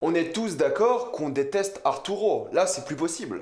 On est tous d'accord qu'on déteste Arturo. Là, c'est plus possible.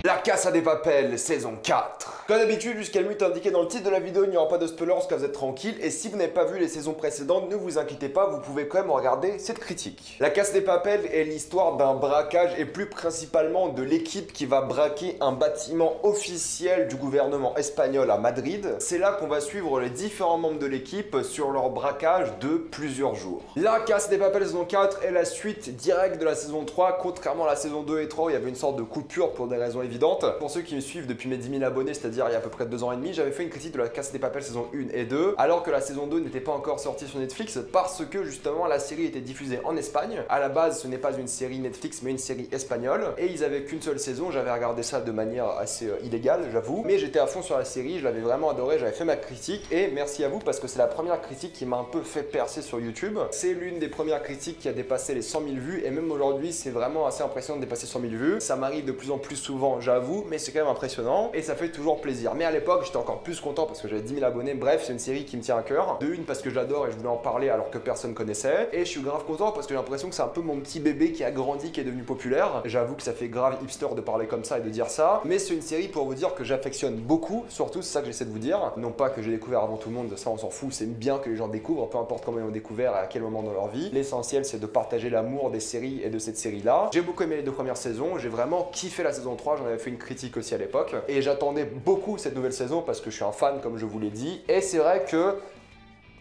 La Casa de Papel, saison 4. Comme d'habitude, jusqu'à la minute indiquée dans le titre de la vidéo, il n'y aura pas de spoilers, parce que vous êtes tranquille. Et si vous n'avez pas vu les saisons précédentes, ne vous inquiétez pas, vous pouvez quand même regarder cette critique. La Casa de Papel est l'histoire d'un braquage, et plus principalement de l'équipe qui va braquer un bâtiment officiel du gouvernement espagnol à Madrid. C'est là qu'on va suivre les différents membres de l'équipe sur leur braquage de plusieurs jours. La Casa de Papel saison 4 est la suite directe de la saison 3, contrairement à la saison 2 et 3 où il y avait une sorte de coupure pour des raisons évidentes. Pour ceux qui me suivent depuis mes 10 000 abonnés, c'est-à-dire il y a à peu près 2 ans et demi, j'avais fait une critique de la Casa de Papel saison 1 et 2, alors que la saison 2 n'était pas encore sortie sur Netflix parce que justement la série était diffusée en Espagne. À la base, ce n'est pas une série Netflix mais une série espagnole, et ils avaient qu'une seule saison. J'avais regardé ça de manière assez illégale, j'avoue, mais j'étais à fond sur la série, je l'avais vraiment adoré, j'avais fait ma critique, et merci à vous parce que c'est la première critique qui m'a un peu fait percer sur YouTube. C'est l'une des premières critiques qui a dépassé les 100 000 vues, et même aujourd'hui, c'est vraiment assez impressionnant de dépasser 100 000 vues. Ça m'arrive de plus en plus souvent, j'avoue, mais c'est quand même impressionnant et ça fait toujours plaisir. Mais à l'époque, j'étais encore plus content parce que j'avais 10 000 abonnés. Bref, c'est une série qui me tient à cœur. De une, parce que j'adore et je voulais en parler alors que personne connaissait. Et je suis grave content parce que j'ai l'impression que c'est un peu mon petit bébé qui a grandi, qui est devenu populaire. J'avoue que ça fait grave hipster de parler comme ça et de dire ça. Mais c'est une série pour vous dire que j'affectionne beaucoup. Surtout, c'est ça que j'essaie de vous dire. Non pas que j'ai découvert avant tout le monde, ça on s'en fout. C'est bien que les gens découvrent, peu importe comment ils ont découvert et à quel moment dans leur vie. L'essentiel, c'est de partager l'amour des séries et de cette série-là. J'ai beaucoup aimé les 2 premières saisons. J'ai vraiment kiffé la saison 3. J'en avais fait une critique aussi à l'époque. Et j'attendais beaucoup cette nouvelle saison parce que je suis un fan, comme je vous l'ai dit. Et c'est vrai que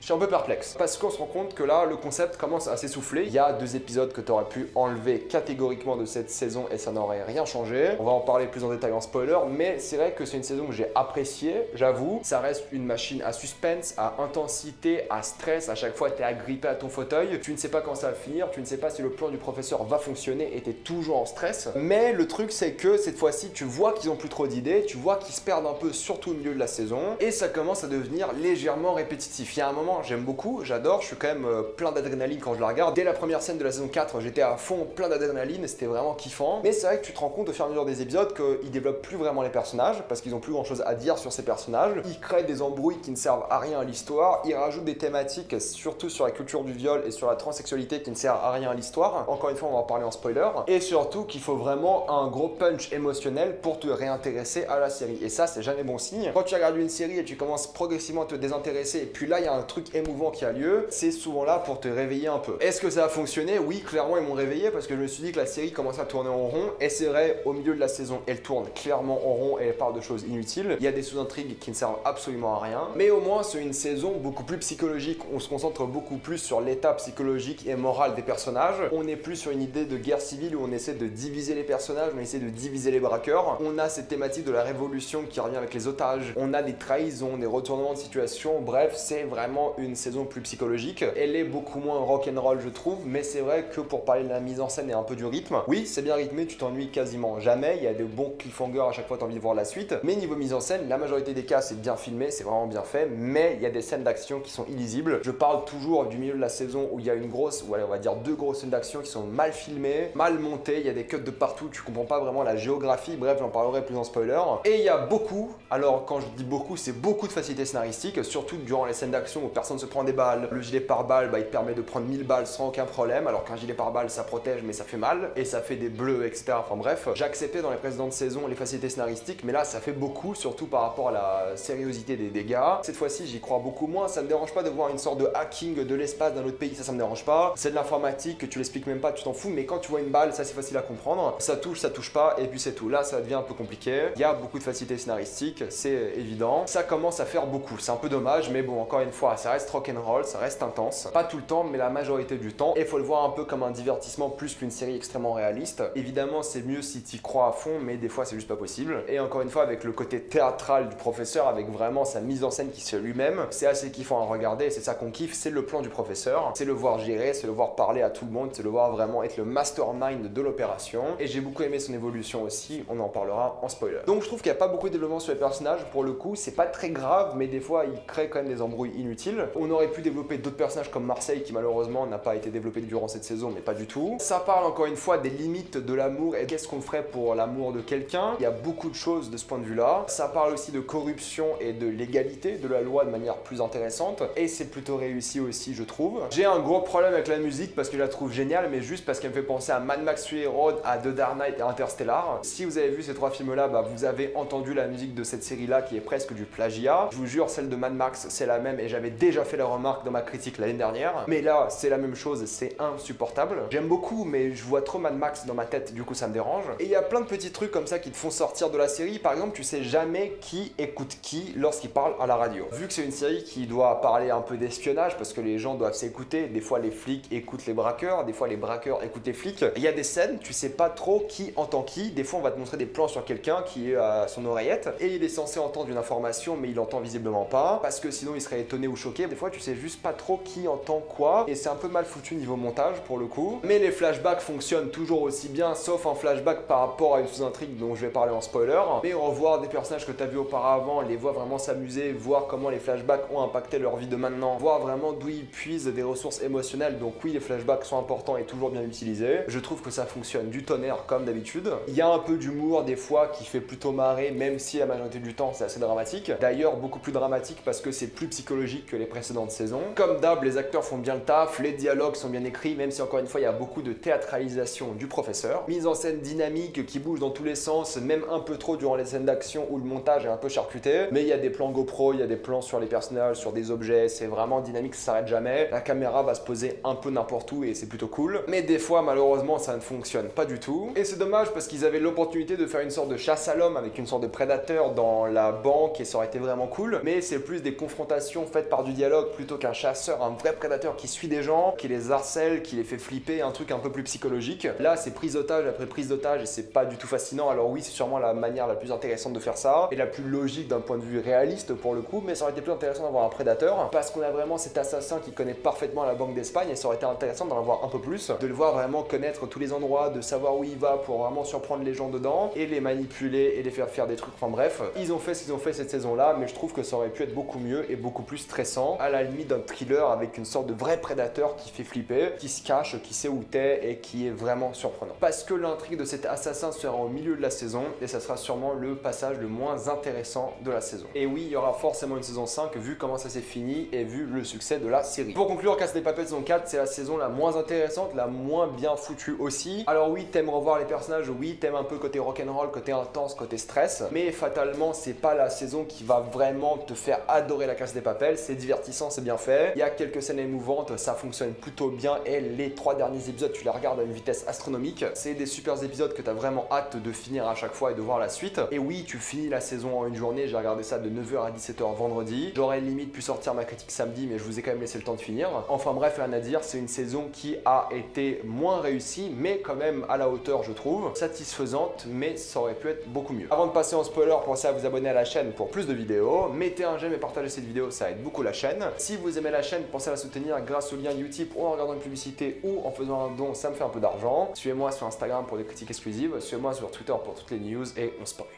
je suis un peu perplexe parce qu'on se rend compte que là, le concept commence à s'essouffler. Il y a 2 épisodes que tu aurais pu enlever catégoriquement de cette saison et ça n'aurait rien changé. On va en parler plus en détail en spoiler, mais c'est vrai que c'est une saison que j'ai appréciée, j'avoue. Ça reste une machine à suspense, à intensité, à stress. À chaque fois, tu es agrippé à ton fauteuil. Tu ne sais pas quand ça va finir, tu ne sais pas si le plan du professeur va fonctionner et tu es toujours en stress. Mais le truc, c'est que cette fois-ci, tu vois qu'ils ont plus trop d'idées, tu vois qu'ils se perdent un peu, surtout au milieu de la saison, et ça commence à devenir légèrement répétitif. Il y a un moment, j'aime beaucoup, j'adore, je suis quand même plein d'adrénaline quand je la regarde. Dès la première scène de la saison 4, j'étais à fond, plein d'adrénaline, c'était vraiment kiffant. Mais c'est vrai que tu te rends compte au fur et à mesure des épisodes qu'ils développent plus vraiment les personnages, parce qu'ils ont plus grand chose à dire sur ces personnages. Ils créent des embrouilles qui ne servent à rien à l'histoire, ils rajoutent des thématiques, surtout sur la culture du viol et sur la transsexualité, qui ne servent à rien à l'histoire. Encore une fois, on va en parler en spoiler. Et surtout qu'il faut vraiment un gros punch émotionnel pour te réintéresser à la série. Et ça, c'est jamais bon signe. Quand tu regardes une série et tu commences progressivement à te désintéresser, et puis là, il y a un truc émouvant qui a lieu, c'est souvent là pour te réveiller un peu. Est-ce que ça a fonctionné? Oui, clairement, ils m'ont réveillé parce que je me suis dit que la série commençait à tourner en rond. Et c'est vrai, au milieu de la saison, elle tourne clairement en rond et elle parle de choses inutiles. Il y a des sous-intrigues qui ne servent absolument à rien. Mais au moins, c'est une saison beaucoup plus psychologique. On se concentre beaucoup plus sur l'état psychologique et moral des personnages. On n'est plus sur une idée de guerre civile où on essaie de diviser les personnages, on essaie de diviser les braqueurs. On a cette thématique de la révolution qui revient avec les otages. On a des trahisons, des retournements de situation. Bref, c'est vraiment une saison plus psychologique. Elle est beaucoup moins rock'n'roll, je trouve, mais c'est vrai que pour parler de la mise en scène et un peu du rythme, oui, c'est bien rythmé, tu t'ennuies quasiment jamais. Il y a de bons cliffhangers à chaque fois, tu as envie de voir la suite. Mais niveau mise en scène, la majorité des cas, c'est bien filmé, c'est vraiment bien fait, mais il y a des scènes d'action qui sont illisibles. Je parle toujours du milieu de la saison où il y a une grosse, ou allez, on va dire 2 grosses scènes d'action qui sont mal filmées, mal montées, il y a des cuts de partout, tu comprends pas vraiment la géographie. Bref, j'en parlerai plus en spoiler. Et il y a beaucoup, alors quand je dis beaucoup, c'est beaucoup de facilité scénaristique, surtout durant les scènes d'action où personne se prend des balles. Le gilet pare-balles, il te permet de prendre 1000 balles sans aucun problème, alors qu'un gilet pare-balles, ça protège, mais ça fait mal, et ça fait des bleus, etc. Enfin bref, j'ai accepté dans les précédentes saisons les facilités scénaristiques, mais là, ça fait beaucoup, surtout par rapport à la sériosité des dégâts. Cette fois-ci, j'y crois beaucoup moins. Ça me dérange pas de voir une sorte de hacking de l'espace d'un autre pays, ça me dérange pas. C'est de l'informatique que tu l'expliques même pas, tu t'en fous, mais quand tu vois une balle, ça c'est facile à comprendre. Ça touche pas, et puis c'est tout. Là, ça devient un peu compliqué. Il y a beaucoup de facilités scénaristiques, c'est évident. Ça commence à faire beaucoup, c'est un peu dommage, mais bon, encore une fois, ça reste rock'n'roll, ça reste intense. Pas tout le temps, mais la majorité du temps. Et il faut le voir un peu comme un divertissement plus qu'une série extrêmement réaliste. Évidemment, c'est mieux si tu y crois à fond, mais des fois, c'est juste pas possible. Et encore une fois, avec le côté théâtral du professeur, avec vraiment sa mise en scène qui se fait lui-même, c'est assez kiffant à regarder. C'est ça qu'on kiffe, c'est le plan du professeur. C'est le voir gérer, c'est le voir parler à tout le monde, c'est le voir vraiment être le mastermind de l'opération. Et j'ai beaucoup aimé son évolution aussi, on en parlera en spoiler. Donc je trouve qu'il n'y a pas beaucoup de développement sur les personnages. Pour le coup, c'est pas très grave, mais des fois, il crée quand même des embrouilles inutiles. tranquille. On aurait pu développer d'autres personnages comme Marseille qui malheureusement n'a pas été développé durant cette saison, mais pas du tout. Ça parle encore une fois des limites de l'amour et qu'est-ce qu'on ferait pour l'amour de quelqu'un. Il y a beaucoup de choses de ce point de vue-là. Ça parle aussi de corruption et de l'égalité de la loi de manière plus intéressante et c'est plutôt réussi aussi, je trouve. J'ai un gros problème avec la musique parce que je la trouve géniale, mais juste parce qu'elle me fait penser à Mad Max Fury Road, à The Dark Knight et Interstellar. Si vous avez vu ces trois films-là, vous avez entendu la musique de cette série-là qui est presque du plagiat. Je vous jure, celle de Mad Max, c'est la même et j'avais déjà fait la remarque dans ma critique l'année dernière. Mais là, c'est la même chose, c'est insupportable. J'aime beaucoup, mais je vois trop Mad Max dans ma tête, du coup ça me dérange. Et il y a plein de petits trucs comme ça qui te font sortir de la série. Par exemple, tu sais jamais qui écoute qui lorsqu'il parle à la radio. Vu que c'est une série qui doit parler un peu d'espionnage parce que les gens doivent s'écouter, des fois les flics écoutent les braqueurs, des fois les braqueurs écoutent les flics. Il y a des scènes, tu sais pas trop qui entend qui. Des fois on va te montrer des plans sur quelqu'un qui est à son oreillette et il est censé entendre une information mais il entend visiblement pas parce que sinon il serait étonné ou choqué. Des fois tu sais juste pas trop qui entend quoi et c'est un peu mal foutu niveau montage pour le coup. Mais les flashbacks fonctionnent toujours aussi bien sauf un flashback par rapport à une sous-intrigue dont je vais parler en spoiler. Mais revoir des personnages que tu as vus auparavant, les voir vraiment s'amuser, voir comment les flashbacks ont impacté leur vie de maintenant, voir vraiment d'où ils puisent des ressources émotionnelles. Donc oui, les flashbacks sont importants et toujours bien utilisés. Je trouve que ça fonctionne du tonnerre comme d'habitude. Il y a un peu d'humour des fois qui fait plutôt marrer, même si la majorité du temps c'est assez dramatique. D'ailleurs beaucoup plus dramatique parce que c'est plus psychologique que les précédentes saisons. Comme d'hab, les acteurs font bien le taf, les dialogues sont bien écrits, même si encore une fois il y a beaucoup de théâtralisation du professeur. Mise en scène dynamique qui bouge dans tous les sens, même un peu trop durant les scènes d'action où le montage est un peu charcuté. Mais il y a des plans GoPro, il y a des plans sur les personnages, sur des objets, c'est vraiment dynamique, ça s'arrête jamais. La caméra va se poser un peu n'importe où et c'est plutôt cool. Mais des fois malheureusement ça ne fonctionne pas du tout. Et c'est dommage parce qu'ils avaient l'opportunité de faire une sorte de chasse à l'homme avec une sorte de prédateur dans la banque et ça aurait été vraiment cool. Mais c'est plus des confrontations faites par du dialogue plutôt qu'un chasseur, un vrai prédateur qui suit des gens, qui les harcèle, qui les fait flipper, un truc un peu plus psychologique. Là c'est prise d'otage après prise d'otage et c'est pas du tout fascinant. Alors oui, c'est sûrement la manière la plus intéressante de faire ça et la plus logique d'un point de vue réaliste pour le coup, mais ça aurait été plus intéressant d'avoir un prédateur parce qu'on a vraiment cet assassin qui connaît parfaitement la Banque d'Espagne et ça aurait été intéressant d'en avoir un peu plus, de le voir vraiment connaître tous les endroits, de savoir où il va pour vraiment surprendre les gens dedans et les manipuler et les faire faire des trucs. Enfin bref, ils ont fait ce qu'ils ont fait cette saison-là, mais je trouve que ça aurait pu être beaucoup mieux et beaucoup plus stressant, à la limite d'un thriller avec une sorte de vrai prédateur qui fait flipper, qui se cache, qui sait où t'es et qui est vraiment surprenant. Parce que l'intrigue de cet assassin sera au milieu de la saison et ça sera sûrement le passage le moins intéressant de la saison. Et oui, il y aura forcément une saison 5 vu comment ça s'est fini et vu le succès de la série. Pour conclure, Casa de Papel saison 4, c'est la saison la moins intéressante, la moins bien foutue aussi. Alors oui, t'aimes revoir les personnages, oui, t'aimes un peu côté rock'n'roll, côté intense, côté stress, mais fatalement, c'est pas la saison qui va vraiment te faire adorer la Casa de Papel. C'est divertissant, c'est bien fait. Il y a quelques scènes émouvantes, ça fonctionne plutôt bien et les 3 derniers épisodes, tu les regardes à une vitesse astronomique. C'est des super épisodes que t'as vraiment hâte de finir à chaque fois et de voir la suite. Et oui, tu finis la saison en une journée, j'ai regardé ça de 9h à 17h vendredi. J'aurais limite pu sortir ma critique samedi, mais je vous ai quand même laissé le temps de finir. Enfin bref, rien à dire, c'est une saison qui a été moins réussie, mais quand même à la hauteur, je trouve. Satisfaisante, mais ça aurait pu être beaucoup mieux. Avant de passer en spoiler, pensez à vous abonner à la chaîne pour plus de vidéos. Mettez un j'aime et partagez cette vidéo, ça aide beaucoup la chaîne. Si vous aimez la chaîne, pensez à la soutenir grâce au lien Utip ou en regardant une publicité ou en faisant un don, ça me fait un peu d'argent. Suivez-moi sur Instagram pour des critiques exclusives, suivez-moi sur Twitter pour toutes les news et on spoil.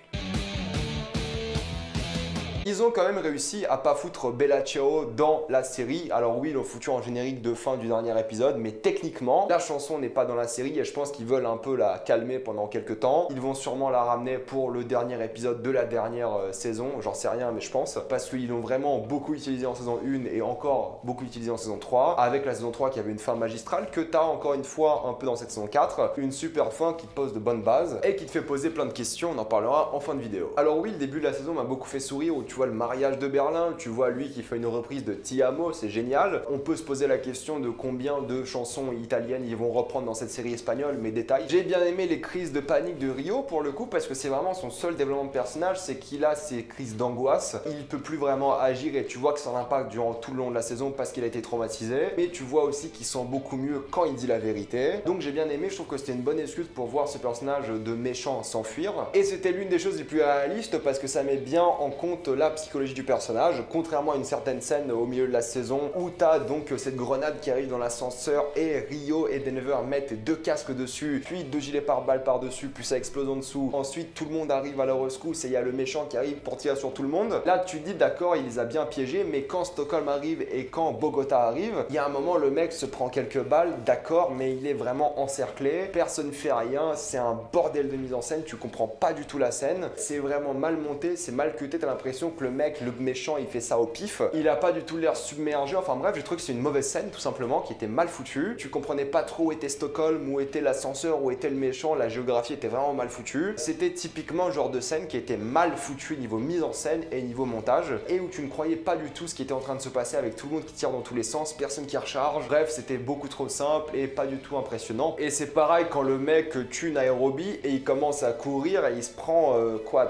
Ils ont quand même réussi à pas foutre Bella Ciao dans la série. Alors oui, ils l'ont foutu en générique de fin du dernier épisode, mais techniquement, la chanson n'est pas dans la série et je pense qu'ils veulent un peu la calmer pendant quelques temps. Ils vont sûrement la ramener pour le dernier épisode de la dernière saison, j'en sais rien, mais je pense, parce qu'ils l'ont vraiment beaucoup utilisé en saison 1 et encore beaucoup utilisé en saison 3, avec la saison 3 qui avait une fin magistrale, que t'as encore une fois un peu dans cette saison 4, une super fin qui te pose de bonnes bases et qui te fait poser plein de questions, on en parlera en fin de vidéo. Alors oui, le début de la saison m'a beaucoup fait sourire, où tu vois le mariage de Berlin, tu vois lui qui fait une reprise de Ti Amo, c'est génial. On peut se poser la question de combien de chansons italiennes ils vont reprendre dans cette série espagnole, mais détail. J'ai bien aimé les crises de panique de Rio pour le coup, parce que c'est vraiment son seul développement de personnage, c'est qu'il a ces crises d'angoisse, il peut plus vraiment agir et tu vois que ça impacte durant tout le long de la saison parce qu'il a été traumatisé, mais tu vois aussi qu'il sent beaucoup mieux quand il dit la vérité. Donc j'ai bien aimé, je trouve que c'était une bonne excuse pour voir ce personnage de méchant s'enfuir, et c'était l'une des choses les plus réalistes parce que ça met bien en compte la la psychologie du personnage, contrairement à une certaine scène au milieu de la saison où t'as donc cette grenade qui arrive dans l'ascenseur et Rio et Denver mettent 2 casques dessus, puis 2 gilets pare-balles par-dessus, puis ça explose en dessous. Ensuite, tout le monde arrive à la rescousse et il y a le méchant qui arrive pour tirer sur tout le monde. Là, tu te dis d'accord, il les a bien piégés, mais quand Stockholm arrive et quand Bogota arrive, il y a un moment, le mec se prend quelques balles, d'accord, mais il est vraiment encerclé, personne fait rien, c'est un bordel de mise en scène, tu comprends pas du tout la scène, c'est vraiment mal monté, c'est mal cuté, t'as l'impression que le mec, le méchant, il fait ça au pif, il a pas du tout l'air submergé, enfin bref, je trouve que c'est une mauvaise scène tout simplement, qui était mal foutue, tu comprenais pas trop où était Stockholm, où était l'ascenseur, où était le méchant, la géographie était vraiment mal foutue, c'était typiquement le genre de scène qui était mal foutue niveau mise en scène et niveau montage, et où tu ne croyais pas du tout ce qui était en train de se passer avec tout le monde qui tire dans tous les sens, personne qui recharge, bref, c'était beaucoup trop simple et pas du tout impressionnant. Et c'est pareil quand le mec tue Nairobi et il commence à courir et il se prend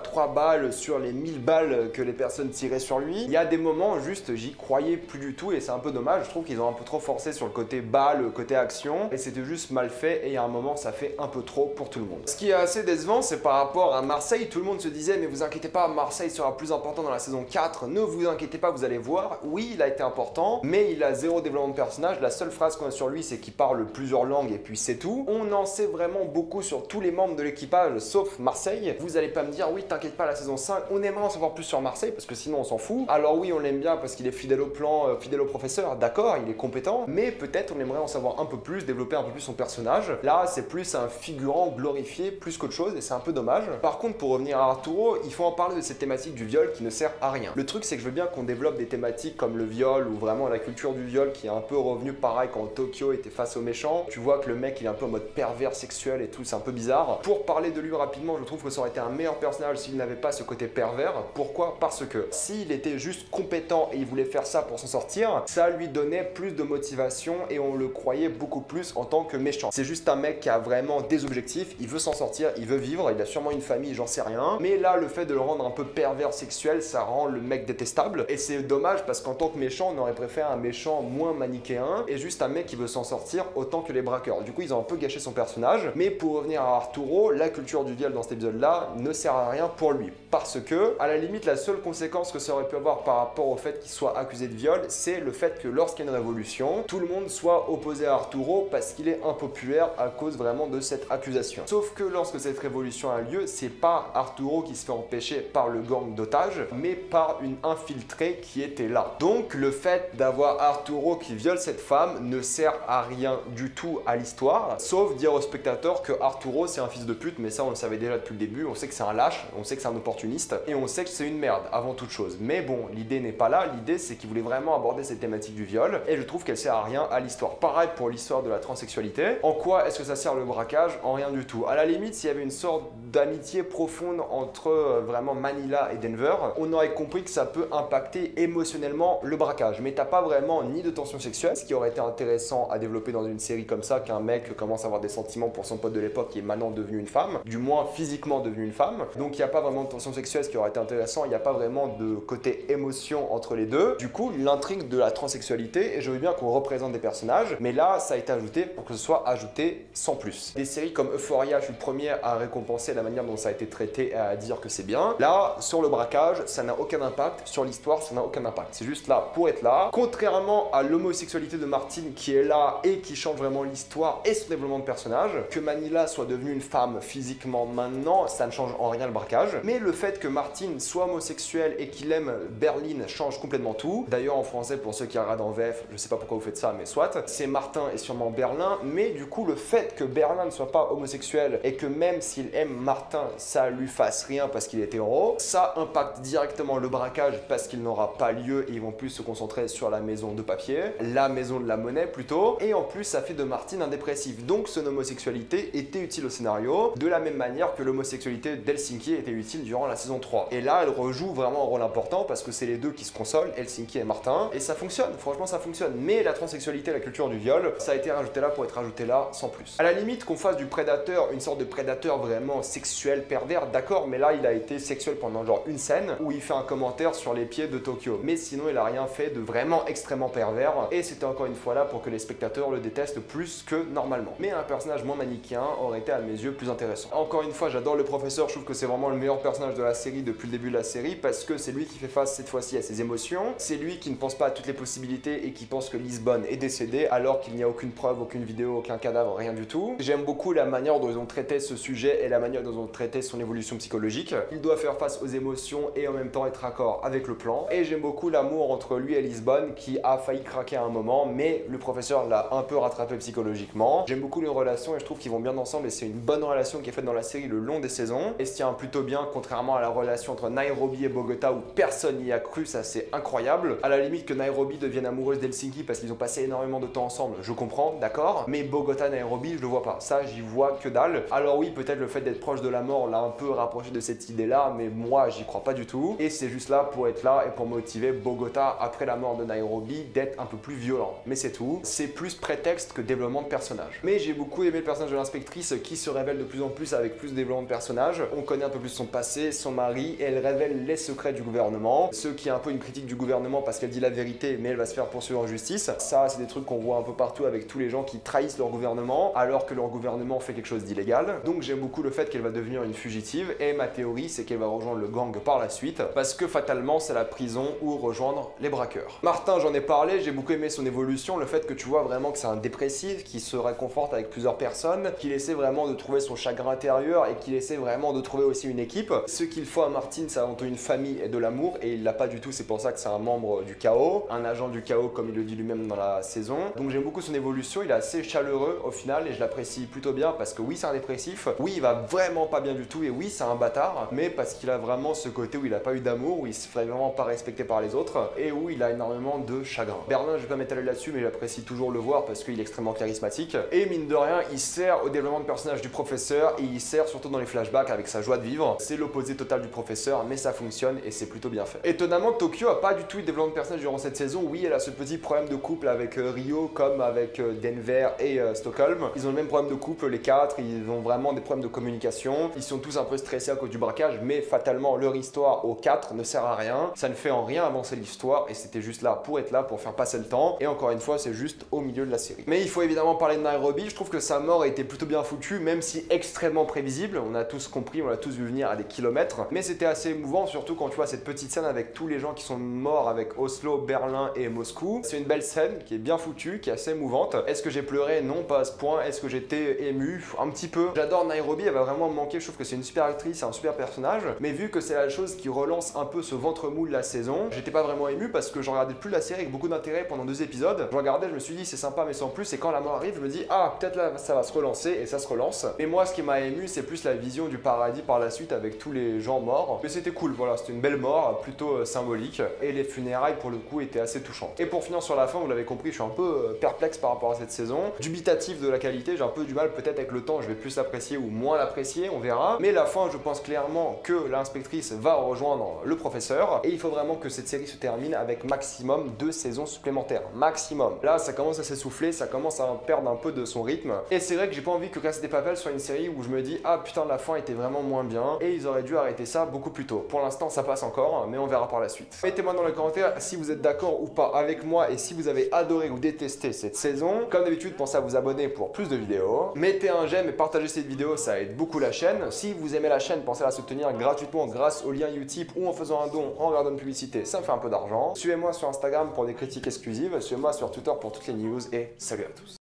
3 balles sur les 1000 balles que les personnes tiraient sur lui. Il y a des moments juste j'y croyais plus du tout et c'est un peu dommage, je trouve qu'ils ont un peu trop forcé sur le côté balle, le côté action et c'était juste mal fait et il y a un moment ça fait un peu trop pour tout le monde. Ce qui est assez décevant c'est par rapport à Marseille, tout le monde se disait mais vous inquiétez pas, Marseille sera plus important dans la saison 4, ne vous inquiétez pas, vous allez voir, oui il a été important mais il a zéro développement de personnage, la seule phrase qu'on a sur lui c'est qu'il parle plusieurs langues et puis c'est tout. On en sait vraiment beaucoup sur tous les membres de l'équipage sauf Marseille. Vous allez pas me dire oui t'inquiète pas la saison 5, on aimerait en savoir plus sur Marseille parce que sinon on s'en fout. Alors oui on l'aime bien parce qu'il est fidèle au plan, fidèle au professeur, d'accord, il est compétent, mais peut-être on aimerait en savoir un peu plus, développer un peu plus son personnage. Là c'est plus un figurant glorifié plus qu'autre chose et c'est un peu dommage. Par contre pour revenir à Arturo, il faut en parler de cette thématique du viol qui ne sert à rien. Le truc c'est que je veux bien qu'on développe des thématiques comme le viol ou vraiment la culture du viol qui est un peu revenu pareil quand Tokyo était face aux méchants. Tu vois que le mec il est un peu en mode pervers sexuel et tout, c'est un peu bizarre. Pour parler de lui rapidement, je trouve que ça aurait été un meilleur personnage s'il n'avait pas ce côté pervers. Pourquoi? Parce que s'il était juste compétent et il voulait faire ça pour s'en sortir, ça lui donnait plus de motivation et on le croyait beaucoup plus en tant que méchant. C'est juste un mec qui a vraiment des objectifs, il veut s'en sortir, il veut vivre, il a sûrement une famille, j'en sais rien. Mais là, le fait de le rendre un peu pervers sexuel, ça rend le mec détestable. Et c'est dommage parce qu'en tant que méchant, on aurait préféré un méchant moins manichéen et juste un mec qui veut s'en sortir autant que les braqueurs. Du coup, ils ont un peu gâché son personnage. Mais pour revenir à Arturo, la culture du viol dans cet épisode-là ne sert à rien pour lui. Parce que, à la limite, la seule conséquence que ça aurait pu avoir par rapport au fait qu'il soit accusé de viol, c'est le fait que lorsqu'il y a une révolution, tout le monde soit opposé à Arturo parce qu'il est impopulaire à cause vraiment de cette accusation. Sauf que lorsque cette révolution a lieu, c'est pas Arturo qui se fait empêcher par le gang d'otages, mais par une infiltrée qui était là. Donc le fait d'avoir Arturo qui viole cette femme ne sert à rien du tout à l'histoire, sauf dire aux spectateurs que Arturo c'est un fils de pute, mais ça on le savait déjà depuis le début, on sait que c'est un lâche, on sait que c'est un opportuniste, et on sait que c'est une merde avant toute chose. Mais bon, l'idée n'est pas là, l'idée c'est qu'il voulait vraiment aborder cette thématique du viol, et je trouve qu'elle sert à rien à l'histoire. Pareil pour l'histoire de la transsexualité, en quoi est-ce que ça sert le braquage? En rien du tout. À la limite, s'il y avait une sorte d'amitié profonde entre vraiment Manila et Denver, on aurait compris que ça peut impacter émotionnellement le braquage. Mais t'as pas vraiment ni de tension sexuelle, ce qui aurait été intéressant à développer dans une série comme ça, qu'un mec commence à avoir des sentiments pour son pote de l'époque qui est maintenant devenu une femme, du moins physiquement devenu une femme. Donc il n'y a pas vraiment de tension sexuelle, ce qui aurait été intéressant, il n'y a pas vraiment de côté émotion entre les deux. Du coup, l'intrigue de la transsexualité, et je veux bien qu'on représente des personnages, mais là, ça a été ajouté pour que ce soit ajouté sans plus. Des séries comme Euphoria, je suis le premier à récompenser la manière dont ça a été traité et à dire que c'est bien. Là, sur le braquage, ça n'a aucun impact, sur l'histoire, ça n'a aucun impact. C'est juste là pour être là. Contrairement à l'homosexualité de Martine qui est là et qui change vraiment l'histoire et son développement de personnage, que Manila soit devenue une femme physiquement maintenant, ça ne change en rien le braquage. Mais le fait que Martine soit homosexuel et qu'il aime Berlin change complètement tout. D'ailleurs, en français, pour ceux qui regardent en VF, je sais pas pourquoi vous faites ça, mais soit, c'est Martin et sûrement Berlin. Mais du coup, le fait que Berlin ne soit pas homosexuel et que même s'il aime Martin, ça lui fasse rien parce qu'il est hétéro, ça impacte directement le braquage parce qu'il n'aura pas lieu et ils vont plus se concentrer sur la maison de papier, la maison de la monnaie plutôt, et en plus ça fait de Martine un dépressif. Donc son homosexualité était utile au scénario, de la même manière que l'homosexualité d'Helsinki était utile durant la saison 3. Et là elle rejoue vraiment un rôle important parce que c'est les deux qui se consolent, Helsinki et Martin, et ça fonctionne, franchement ça fonctionne. Mais la transsexualité, la culture du viol, ça a été rajouté là pour être rajouté là sans plus. À la limite qu'on fasse du prédateur, une sorte de prédateur vraiment sexuel, pervers, d'accord, mais là il a été sexuel pendant genre une scène où il fait un commentaire sur les pieds de Tokyo. Mais sinon il a rien fait de vraiment extrêmement pervers et c'était encore une fois là pour que les spectateurs le détestent plus que normalement. Mais un personnage moins manichéen aurait été à mes yeux plus intéressant. Encore une fois, j'adore le professeur, je trouve que c'est vraiment le meilleur personnage de la série depuis le début de la série parce que c'est lui qui fait face cette fois-ci à ses émotions, c'est lui qui ne pense pas à toutes les possibilités et qui pense que Lisbonne est décédée alors qu'il n'y a aucune preuve, aucune vidéo, aucun cadavre, rien du tout. J'aime beaucoup la manière dont ils ont traité ce sujet et la manière dont ils ont traité son évolution psychologique. Il doit faire face aux émotions et en même temps être raccord avec le plan. Et j'aime beaucoup l'amour entre lui et Lisbonne qui a failli craquer à un moment, mais le professeur l'a un peu rattrapé psychologiquement. J'aime beaucoup les relations et je trouve qu'ils vont bien ensemble et c'est une bonne relation qui est faite dans la série le long des saisons et se tient plutôt bien contrairement à la relation entre Nairobi et Bogota où personne n'y a cru, ça c'est incroyable. À la limite que Nairobi devienne amoureuse d'Helsinki parce qu'ils ont passé énormément de temps ensemble, je comprends, d'accord, mais Bogota Nairobi je le vois pas, ça j'y vois que dalle. Alors oui, peut-être le fait d'être proche de la mort l'a un peu rapproché de cette idée là, mais moi j'y crois pas du tout et c'est juste là pour être là et pour motiver Bogota après la mort de Nairobi d'être un peu plus violent, mais c'est tout. C'est plus prétexte que développement de personnage. Mais j'ai beaucoup aimé le personnage de l'inspectrice qui se révèle de plus en plus avec plus de développement de personnage. On connaît un peu plus son passé, son mari et elle révèle les secrets du gouvernement, ce qui est un peu une critique du gouvernement parce qu'elle dit la vérité mais elle va se faire poursuivre en justice. Ça c'est des trucs qu'on voit un peu partout avec tous les gens qui trahissent leur gouvernement alors que leur gouvernement fait quelque chose d'illégal. Donc j'aime beaucoup le fait qu'elle va devenir une fugitive et ma théorie c'est qu'elle va rejoindre le gang par la suite parce que fatalement c'est la prison ou rejoindre les braqueurs. Martin, j'en ai parlé, j'ai beaucoup aimé son évolution, le fait que tu vois vraiment que c'est un dépressif qui se réconforte avec plusieurs personnes, qu'il essaie vraiment de trouver son chagrin intérieur et qu'il essaie vraiment de trouver aussi une équipe. Ce qu'il faut à Martin, c'est avant tout une famille et de l'amour et il l'a pas du tout, c'est pour ça que c'est un membre du chaos, un agent du chaos comme il le dit lui-même dans la saison. Donc j'aime beaucoup son évolution, il est assez chaleureux au final et je l'apprécie plutôt bien parce que oui c'est un dépressif, oui il va vraiment pas bien du tout et oui c'est un bâtard, mais parce qu'il a vraiment ce côté où il a pas eu d'amour, où il se fait vraiment pas respecter par les autres et où il a énormément de chagrin. Berlin, je vais pas m'étaler là-dessus mais j'apprécie toujours le voir parce qu'il est extrêmement charismatique et mine de rien il sert au développement de personnage du professeur et il sert surtout dans les flashbacks avec sa joie de vivre. C'est l'opposé total du professeur mais ça fonctionne et c'est plutôt bien fait. Étonnamment, Tokyo a pas du tout eu de développement de personnage durant cette saison. Oui, elle a ce petit problème de couple avec Rio comme avec Denver et Stockholm. Ils ont le même problème de couple les quatre, ils ont vraiment des problèmes de communication. Ils sont tous un peu stressés à cause du braquage mais fatalement leur histoire aux quatre ne sert à rien. Ça ne fait en rien avancer l'histoire et c'était juste là pour être là, pour faire passer le temps et encore une fois c'est juste au milieu de la série. Mais il faut évidemment parler de Nairobi, je trouve que sa mort a été plutôt bien foutue même si extrêmement prévisible, on a tous compris, on l'a tous vu venir à des kilomètres, mais c'était assez émouvant surtout quand tu vois cette petite scène avec tous les gens qui sont morts avec Oslo, Berlin et Moscou. C'est une belle scène qui est bien foutue, qui est assez émouvante. Est-ce que j'ai pleuré? Non, pas à ce point. Est-ce que j'étais ému? Un petit peu. J'adore Nairobi, elle va vraiment me manquer, je trouve que c'est une super actrice, c'est un super personnage, mais vu que c'est la chose qui relance un peu ce ventre mou de la saison, j'étais pas vraiment ému parce que j'en regardais plus la série avec beaucoup d'intérêt pendant 2 épisodes. Je regardais, je me suis dit c'est sympa mais sans plus et quand la mort arrive, je me dis ah peut-être là ça va se relancer et ça se relance. Mais moi ce qui m'a ému c'est plus la vision du paradis par la suite avec tous les gens morts. Mais c'était cool, voilà, c'était une belle mort, plutôt symbolique et les funérailles pour le coup étaient assez touchantes. Et pour finir sur la fin, vous l'avez compris, je suis un peu perplexe par rapport à cette saison. Dubitatif de la qualité, j'ai un peu du mal, peut-être avec le temps je vais plus l'apprécier ou moins l'apprécier, on verra. Mais la fin, je pense clairement que l'inspectrice va rejoindre le professeur et il faut vraiment que cette série se termine avec maximum 2 saisons supplémentaires. Maximum. Là, ça commence à s'essouffler, ça commence à perdre un peu de son rythme. Et c'est vrai que j'ai pas envie que Casa de Papel soit une série où je me dis ah putain la fin était vraiment moins bien et ils auraient dû arrêter ça beaucoup plus tôt. Pour l'instant ça passe encore, mais on verra par la suite. Mettez-moi dans les commentaires si vous êtes d'accord ou pas avec moi et si vous avez adoré ou détesté cette saison. Comme d'habitude, pensez à vous abonner pour plus de vidéos. Mettez un j'aime et partagez cette vidéo, ça aide beaucoup la chaîne. Si vous aimez la chaîne, pensez à la soutenir gratuitement grâce au lien Utip ou en faisant un don en regardant une publicité, ça me fait un peu d'argent. Suivez-moi sur Instagram pour des critiques exclusives, suivez-moi sur Twitter pour toutes les news et salut à tous.